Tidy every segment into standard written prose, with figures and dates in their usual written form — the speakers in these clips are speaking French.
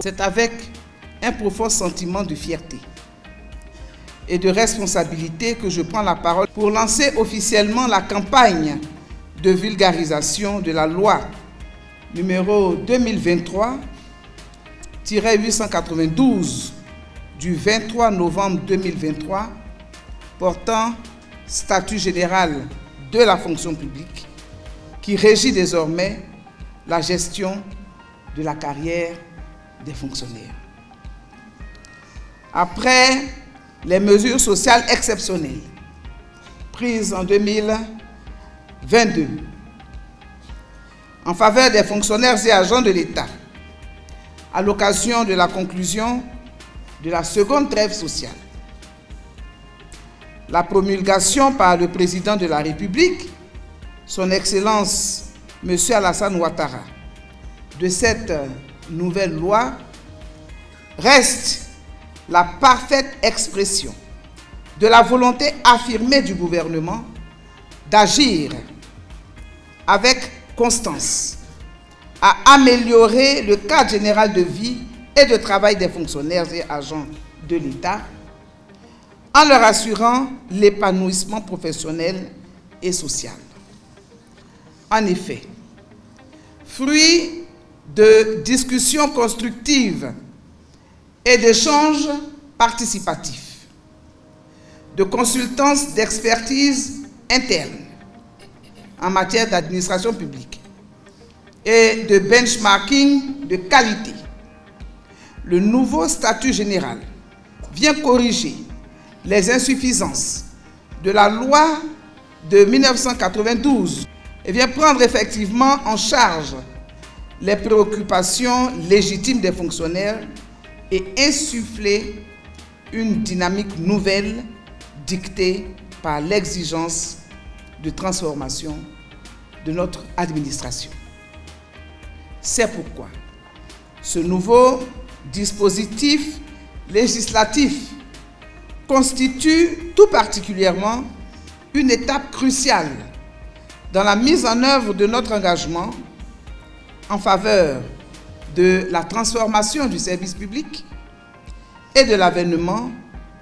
C'est avec un profond sentiment de fierté et de responsabilité que je prends la parole pour lancer officiellement la campagne de vulgarisation de la loi numéro 2023-892 du 23 novembre 2023 portant statut général de la fonction publique qui régit désormais la gestion de la carrière des fonctionnaires. Après les mesures sociales exceptionnelles prises en 2022 en faveur des fonctionnaires et agents de l'État à l'occasion de la conclusion de la seconde trêve sociale, la promulgation par le président de la République, son Excellence M. Alassane Ouattara, de cette nouvelle loi reste la parfaite expression de la volonté affirmée du gouvernement d'agir avec constance à améliorer le cadre général de vie et de travail des fonctionnaires et agents de l'État en leur assurant l'épanouissement professionnel et social. En effet, fruit de discussions constructives et d'échanges participatifs, de consultances d'expertise interne en matière d'administration publique et de benchmarking de qualité, le nouveau statut général vient corriger les insuffisances de la loi de 1992 et vient prendre effectivement en charge les préoccupations légitimes des fonctionnaires et insuffler une dynamique nouvelle dictée par l'exigence de transformation de notre administration. C'est pourquoi ce nouveau dispositif législatif constitue tout particulièrement une étape cruciale dans la mise en œuvre de notre engagement en faveur de la transformation du service public et de l'avènement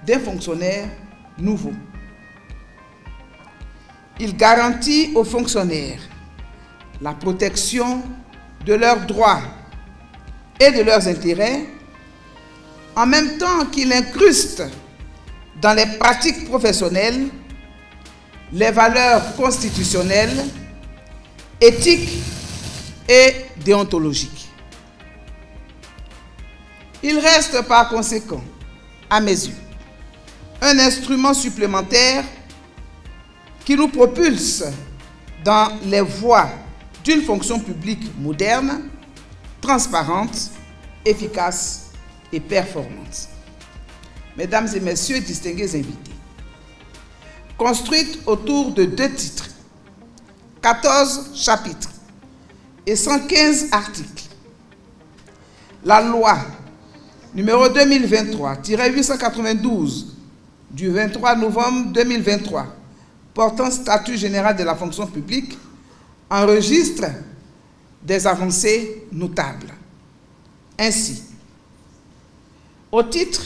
des fonctionnaires nouveaux. Il garantit aux fonctionnaires la protection de leurs droits et de leurs intérêts, en même temps qu'il incruste dans les pratiques professionnelles les valeurs constitutionnelles, éthiques et déontologiques. Il reste par conséquent, à mes yeux, un instrument supplémentaire qui nous propulse dans les voies d'une fonction publique moderne, transparente, efficace et performante. Mesdames et messieurs, distingués invités, construite autour de 2 titres, 14 chapitres et 115 articles, la loi numéro 2023-892 du 23 novembre 2023 portant statut général de la fonction publique enregistre des avancées notables. Ainsi, au titre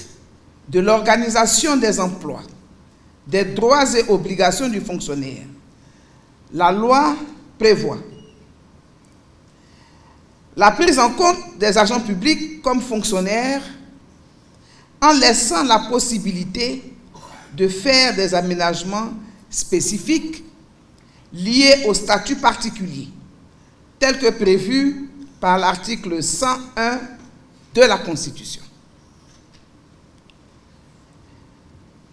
de l'organisation des emplois, des droits et obligations du fonctionnaire, la loi prévoit la prise en compte des agents publics comme fonctionnaires en laissant la possibilité de faire des aménagements spécifiques liés au statut particulier, tel que prévu par l'article 101 de la Constitution.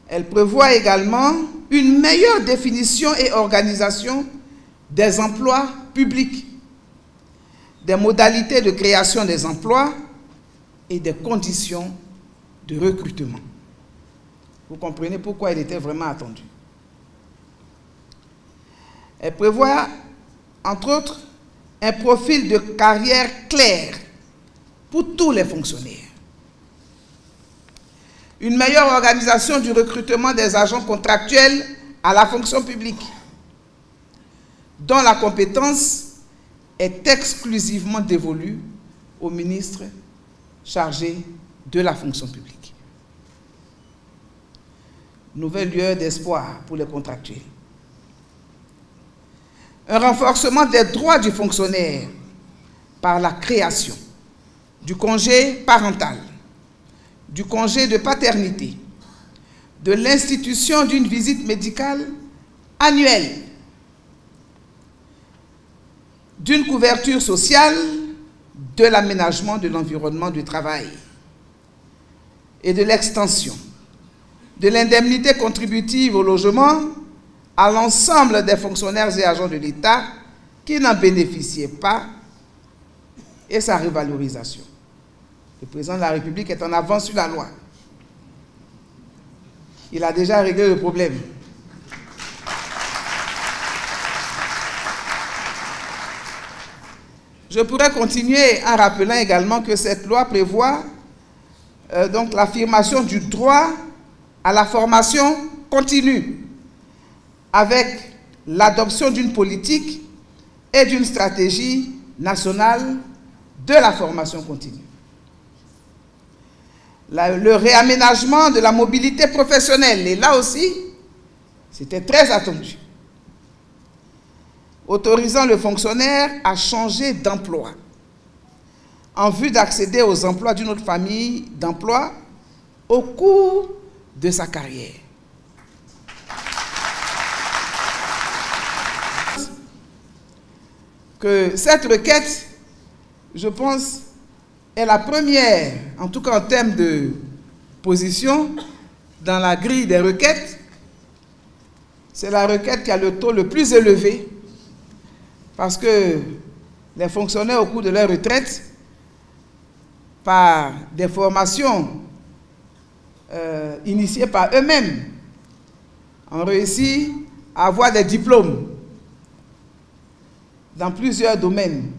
Elle prévoit également une meilleure définition et organisation des emplois publics, des modalités de création des emplois et des conditions de recrutement. Vous comprenez pourquoi elle était vraiment attendue. Elle prévoit, entre autres, un profil de carrière clair pour tous les fonctionnaires. Une meilleure organisation du recrutement des agents contractuels à la fonction publique, dont la compétence est exclusivement dévolue au ministre chargés de la fonction publique. Nouvelle lueur d'espoir pour les contractuels. Un renforcement des droits du fonctionnaire par la création du congé parental, du congé de paternité, de l'institution d'une visite médicale annuelle, d'une couverture sociale, de l'aménagement de l'environnement du travail et de l'extension de l'indemnité contributive au logement à l'ensemble des fonctionnaires et agents de l'État qui n'en bénéficiaient pas et sa revalorisation. Le président de la République est en avance sur la loi. Il a déjà réglé le problème. Je pourrais continuer en rappelant également que cette loi prévoit donc l'affirmation du droit à la formation continue avec l'adoption d'une politique et d'une stratégie nationale de la formation continue. Le réaménagement de la mobilité professionnelle, et là aussi, c'était très attendu, autorisant le fonctionnaire à changer d'emploi en vue d'accéder aux emplois d'une autre famille d'emploi au cours de sa carrière. Que cette requête, je pense, est la première, en tout cas en termes de position, dans la grille des requêtes. C'est la requête qui a le taux le plus élevé, parce que les fonctionnaires, au cours de leur retraite, par des formations initiées par eux-mêmes, ont réussi à avoir des diplômes dans plusieurs domaines.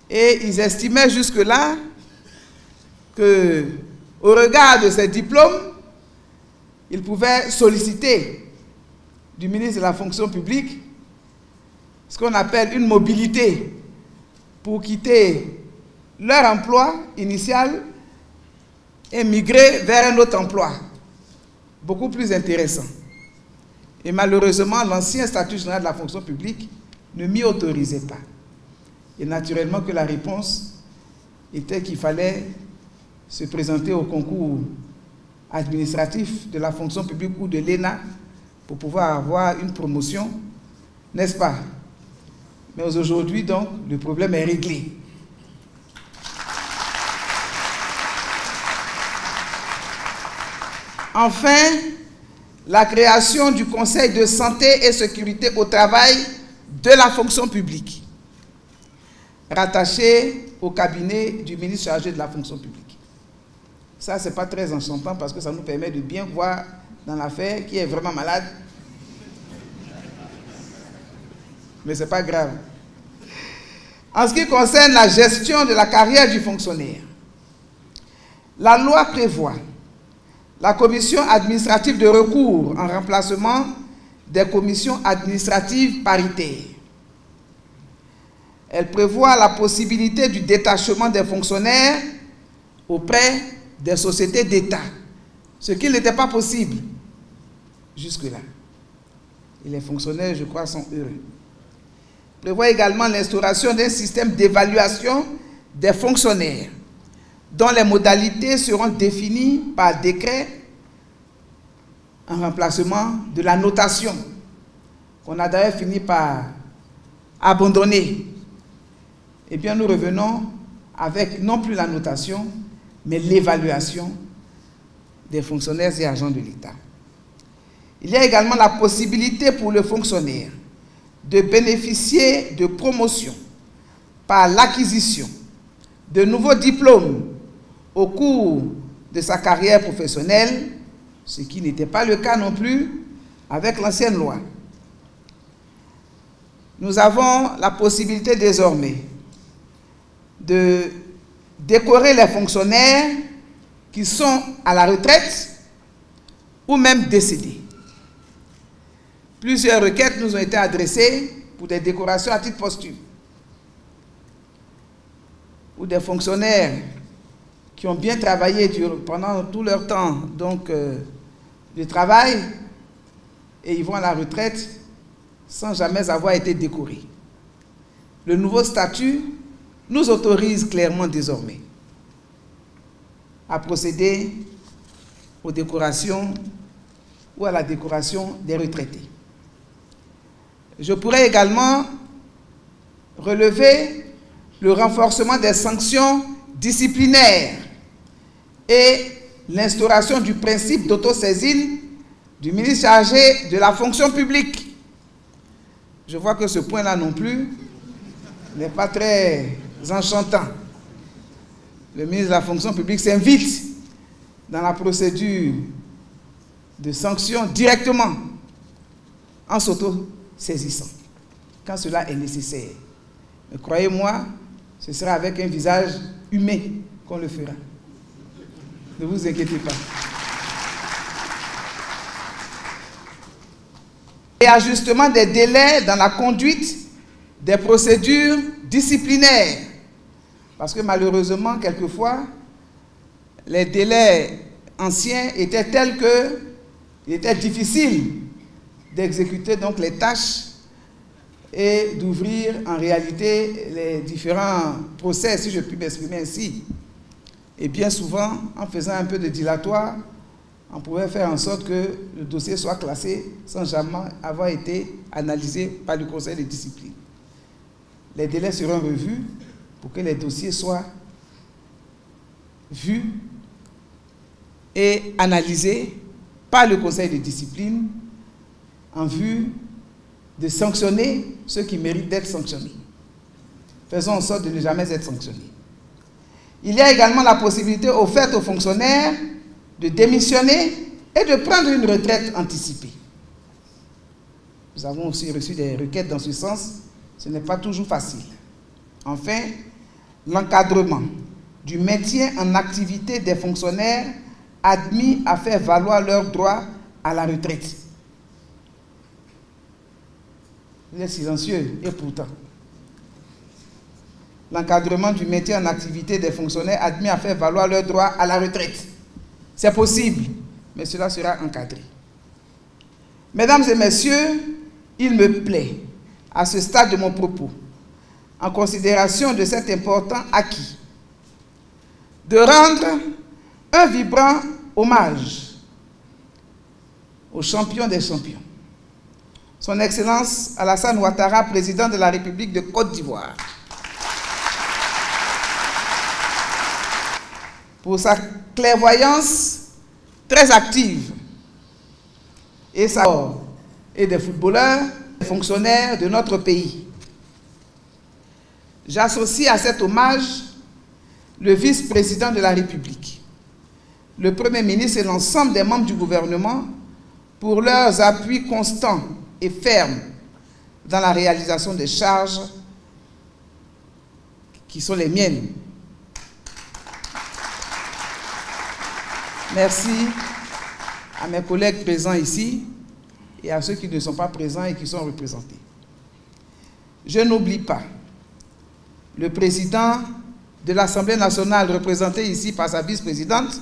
Et ils estimaient jusque-là que, au regard de ces diplômes, ils pouvaient solliciter du ministre de la fonction publique ce qu'on appelle une mobilité pour quitter leur emploi initial et migrer vers un autre emploi beaucoup plus intéressant. Et malheureusement, l'ancien statut général de la fonction publique ne m'y autorisait pas. Et naturellement que la réponse était qu'il fallait se présenter au concours administratif de la fonction publique ou de l'ENA pour pouvoir avoir une promotion, n'est-ce pas? Mais aujourd'hui, donc, le problème est réglé. Enfin, la création du Conseil de santé et sécurité au travail de la fonction publique, rattaché au cabinet du ministre chargé de la fonction publique. Ça, ce n'est pas très enchantant parce que ça nous permet de bien voir dans l'affaire qui est vraiment malade. Mais ce n'est pas grave. En ce qui concerne la gestion de la carrière du fonctionnaire, la loi prévoit la commission administrative de recours en remplacement des commissions administratives paritaires. Elle prévoit la possibilité du détachement des fonctionnaires auprès des sociétés d'État, ce qui n'était pas possible jusque-là. Et les fonctionnaires, je crois, sont heureux. Elle prévoit également l'instauration d'un système d'évaluation des fonctionnaires, dont les modalités seront définies par décret en remplacement de la notation, qu'on a d'ailleurs fini par abandonner. Eh bien, nous revenons avec non plus la notation, mais l'évaluation des fonctionnaires et agents de l'État. Il y a également la possibilité pour le fonctionnaire de bénéficier de promotion par l'acquisition de nouveaux diplômes au cours de sa carrière professionnelle, ce qui n'était pas le cas non plus avec l'ancienne loi. Nous avons la possibilité désormais de décorer les fonctionnaires qui sont à la retraite ou même décédés. Plusieurs requêtes nous ont été adressées pour des décorations à titre posthume, où des fonctionnaires qui ont bien travaillé pendant tout leur temps donc, de travail, et ils vont à la retraite sans jamais avoir été décorés. Le nouveau statut nous autorise clairement désormais à procéder aux décorations ou à la décoration des retraités. Je pourrais également relever le renforcement des sanctions disciplinaires et l'instauration du principe d'autosaisine du ministre chargé de la fonction publique. Je vois que ce point-là non plus n'est pas très enchantant. Le ministre de la fonction publique s'invite dans la procédure de sanction directement en s'auto-saisissant, quand cela est nécessaire. Mais croyez-moi, ce sera avec un visage humain qu'on le fera. Ne vous inquiétez pas. Et ajustement des délais dans la conduite des procédures disciplinaires. Parce que malheureusement, quelquefois, les délais anciens étaient tels qu'il était difficile d'exécuter donc les tâches et d'ouvrir en réalité les différents procès, si je puis m'exprimer ainsi. Et bien souvent, en faisant un peu de dilatoire, on pouvait faire en sorte que le dossier soit classé sans jamais avoir été analysé par le conseil de discipline. Les délais seront revus pour que les dossiers soient vus et analysés par le conseil de discipline en vue de sanctionner ceux qui méritent d'être sanctionnés. Faisons en sorte de ne jamais être sanctionnés. Il y a également la possibilité offerte aux fonctionnaires de démissionner et de prendre une retraite anticipée. Nous avons aussi reçu des requêtes dans ce sens. Ce n'est pas toujours facile. Enfin, l'encadrement du maintien en activité des fonctionnaires admis à faire valoir leurs droits à la retraite. Vous êtes silencieux, et pourtant. L'encadrement du maintien en activité des fonctionnaires admis à faire valoir leurs droits à la retraite. C'est possible, mais cela sera encadré. Mesdames et messieurs, il me plaît, à ce stade de mon propos, en considération de cet important acquis, de rendre un vibrant hommage au champion des champions, Son Excellence Alassane Ouattara, président de la République de Côte d'Ivoire, pour sa clairvoyance très active et des footballeurs, des fonctionnaires de notre pays. J'associe à cet hommage le vice-président de la République, le Premier ministre et l'ensemble des membres du gouvernement pour leurs appuis constants et fermes dans la réalisation des charges qui sont les miennes. Merci à mes collègues présents ici et à ceux qui ne sont pas présents et qui sont représentés. Je n'oublie pas le président de l'Assemblée nationale, représenté ici par sa vice-présidente,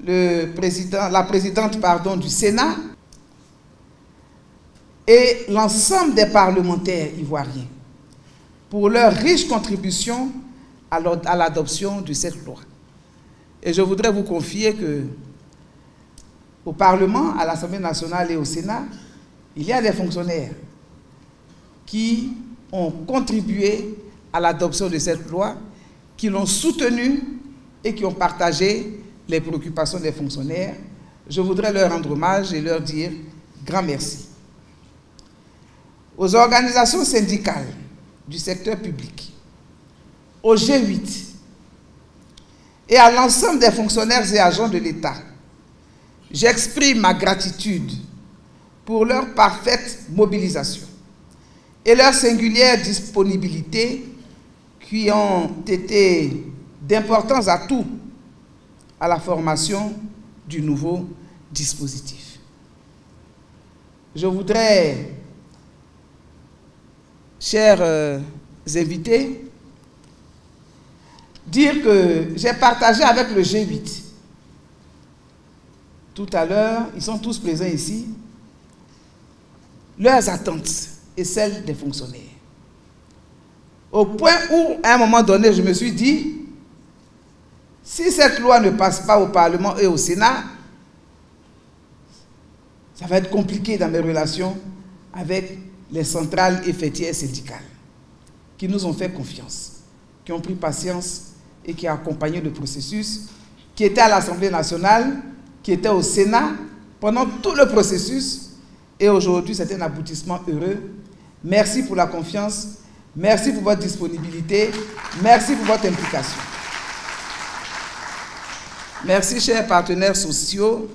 la présidente du Sénat et l'ensemble des parlementaires ivoiriens pour leur riche contribution à l'adoption de cette loi. Et je voudrais vous confier que au Parlement, à l'Assemblée nationale et au Sénat, il y a des fonctionnaires qui ont contribué à l'adoption de cette loi, qui l'ont soutenue et qui ont partagé les préoccupations des fonctionnaires. Je voudrais leur rendre hommage et leur dire grand merci. Aux organisations syndicales du secteur public, au G8 et à l'ensemble des fonctionnaires et agents de l'État, j'exprime ma gratitude pour leur parfaite mobilisation et leur singulière disponibilité qui ont été d'importants atouts à la formation du nouveau dispositif. Je voudrais, chers invités, dire que j'ai partagé avec le G8. Tout à l'heure, ils sont tous présents ici, leurs attentes et celles des fonctionnaires. Au point où, à un moment donné, je me suis dit, si cette loi ne passe pas au Parlement et au Sénat, ça va être compliqué dans mes relations avec les centrales et fêtières syndicales qui nous ont fait confiance, qui ont pris patience et qui ont accompagné le processus, qui était à l'Assemblée nationale, qui était au Sénat pendant tout le processus. Et aujourd'hui, c'est un aboutissement heureux. Merci pour la confiance, merci pour votre disponibilité, merci pour votre implication. Merci, chers partenaires sociaux.